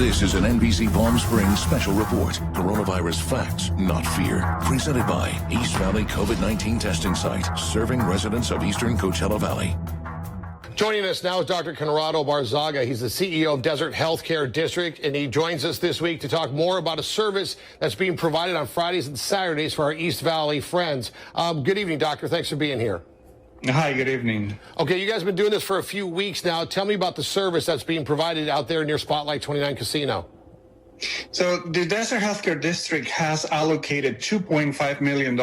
This is an NBC Palm Springs special report. Coronavirus facts, not fear. Presented by East Valley COVID-19 testing site, serving residents of Eastern Coachella Valley. Joining us now is Dr. Conrado Barzaga. He's the CEO of Desert Healthcare District, and he joins us this week to talk more about a service that's being provided on Fridays and Saturdays for our East Valley friends. Good evening, Doctor. Thanks for being here. Hi, good evening. Okay, you guys have been doing this for a few weeks now. Tell me about the service that's being provided out there near Spotlight 29 Casino. So the Desert Healthcare District has allocated $2.5 million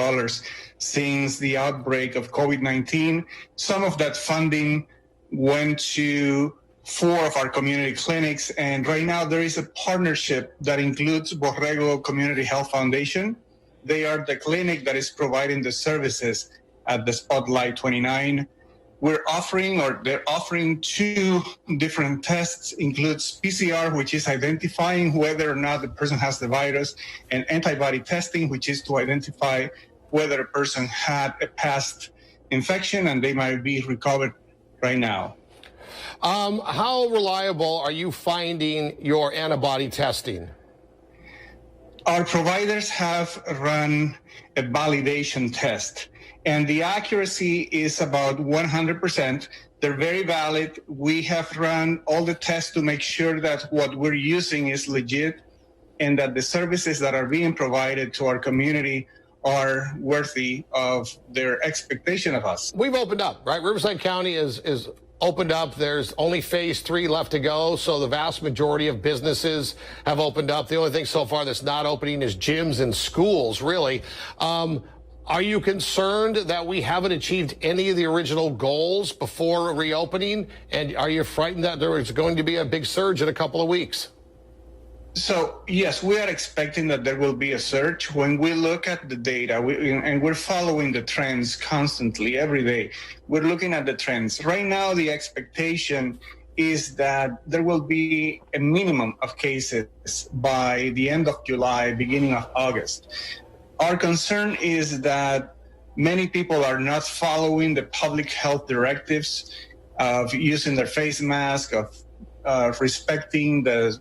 since the outbreak of COVID-19. Some of that funding went to 4 of our community clinics, and right now there is a partnership that includes Borrego Community Health Foundation. They are the clinic that is providing the services at the Spotlight 29. They're offering 2 different tests, includes PCR, which is identifying whether or not the person has the virus, and antibody testing, which is to identify whether a person had a past infection and they might be recovered right now. How reliable are you finding your antibody testing? Our providers have run a validation test, and the accuracy is about 100%. They're very valid. We have run all the tests to make sure that what we're using is legit and that the services that are being provided to our community are worthy of their expectation of us. We've opened up, right? Riverside County is opened up. There's only phase 3 left to go, so the vast majority of businesses have opened up. The only thing so far that's not opening is gyms and schools, really. Are you concerned that we haven't achieved any of the original goals before reopening? And are you frightened that there is going to be a big surge in a couple of weeks? So, yes, we are expecting that there will be a surge. When we look at the data, and we're following the trends constantly, every day, we're looking at the trends. Right now, the expectation is that there will be a minimum of cases by the end of July, beginning of August. Our concern is that many people are not following the public health directives of using their face mask, of respecting the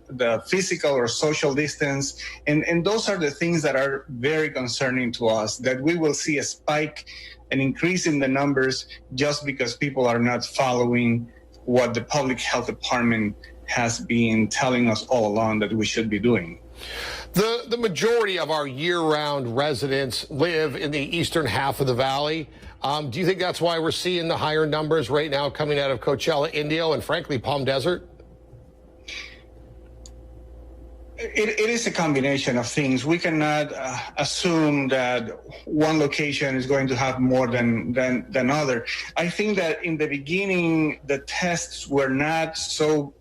physical or social distance. And those are the things that are very concerning to us, that we will see a spike, an increase in the numbers just because people are not following what the public health department has been telling us all along that we should be doing. The majority of our year-round residents live in the eastern half of the valley. Do you think that's why we're seeing the higher numbers right now coming out of Coachella, Indio, and frankly, Palm Desert? It is a combination of things. We cannot assume that one location is going to have more than other. I think that in the beginning, the tests were not so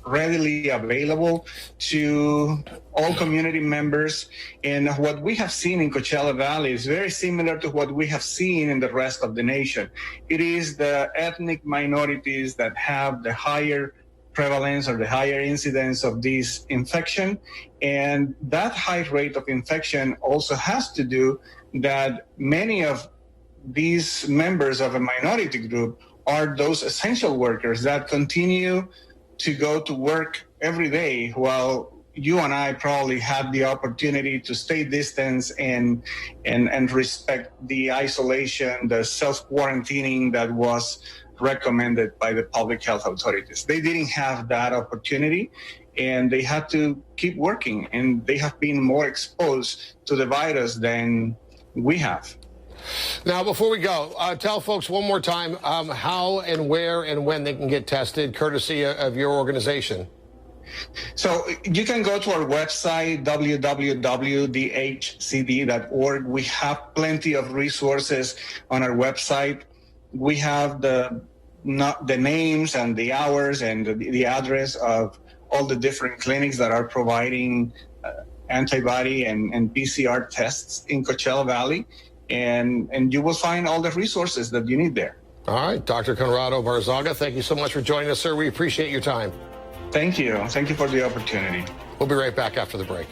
readily available to all community members. And what we have seen in Coachella Valley is very similar to what we have seen in the rest of the nation. It is the ethnic minorities that have the higher prevalence or the higher incidence of this infection. And that high rate of infection also has to do that many of these members of a minority group are those essential workers that continue to go to work every day, while you and I probably had the opportunity to stay distance and respect the isolation, the self-quarantining that was recommended by the public health authorities. They didn't have that opportunity, and they had to keep working, and they have been more exposed to the virus than we have. Now, before we go, tell folks one more time how and where and when they can get tested, courtesy of your organization. So you can go to our website, www.dhcd.org. We have plenty of resources on our website. We have the names and the hours and the address of all the different clinics that are providing antibody and PCR tests in Coachella Valley. And you will find all the resources that you need there. All right, Dr. Conrado Barzaga, thank you so much for joining us, sir. We appreciate your time. Thank you. Thank you for the opportunity. We'll be right back after the break.